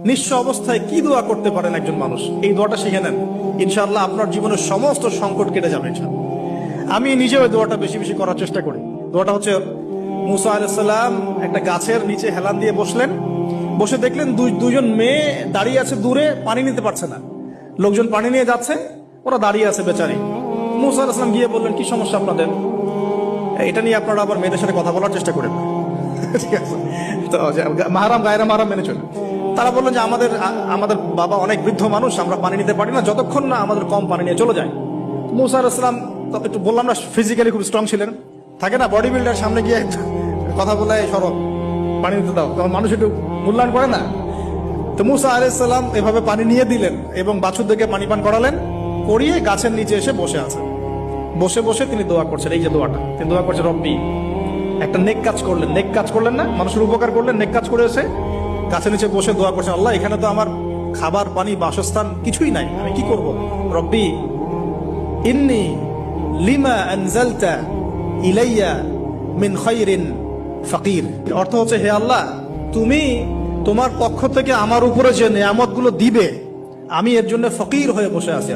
নিঃস্ব অবস্থায় কি দোয়া করতে পারেন একজন মানুষ, এই দোয়াটা শিখে নেন, ইনশাআল্লাহ আপনার জীবনের সমস্ত সংকট কেটে যাবে ইনশাআল্লাহ। আমি নিজেও এই দোয়াটা বেশি বেশি করার চেষ্টা করি। দোয়াটা হচ্ছে, মুসা আলাইহিস সালাম একটা গাছের নিচে হেলান দিয়ে বসলেন, বসে দেখলেন দুইজন মেয়ে দাঁড়িয়ে আছে দূরে, পানি নিতে পারছে না। লোকজন পানি নিয়ে যাচ্ছে, ওরা দাঁড়িয়ে আছে বেচারি। মুসা আলাইহিস সালাম গিয়ে বললেন, কি সমস্যা আপনাদের? এটা নিয়ে আপনারা আবার মেয়েদের সাথে কথা বলার চেষ্টা করেন। ঠিক আছে, তো মাহারাম গায়রা মাহারাম মেনে চলে। তারা বললেন যে আমাদের বাবা অনেক বৃদ্ধ মানুষ, আমরা পানি নিতে পারি না যতক্ষণ না আমাদের কম পানি নিয়ে চলে যায়। মুসা আলাইহিস সালাম একটু বললাম না, ফিজিক্যালি খুব স্ট্রং ছিলেন, থাকে না বডি বিল্ডার, সামনে গিয়ে কথা বলে সরব পানি নিতে দাও, তখন মানুষ একটু মূল্যায়ন করে না। তো মুসা আলাইহিস সালাম এভাবে পানি নিয়ে দিলেন এবং বাছুরদেরকে পানি পান করালেন, করিয়ে গাছের নিচে এসে বসে আছেন। বসে বসে তিনি দোয়া করছেন, এই যে দোয়াটা তিনি দোয়া করছেন, রব্বি, একটা নেক কাজ করলেন, নেক কাজ করলেন না, মানুষের উপকার করলেন, নেক কাজ করে এসে গাছের নিচে বসে দোয়া করছেন, আল্লাহ এখানে তো আমার খাবার পানি বাসস্থান কিছুই নাই, আমি কি করব? রব্বি ইন্নী লিমা আনজালতা ইলাইয়া মিন খায়রিন ফাকির। অর্থ হচ্ছে, হে আল্লাহ, তুমি তোমার পক্ষ থেকে আমার উপরে যে নিয়ামতগুলো দিবে, আমি এর জন্য ফকির হয়ে বসে আছি।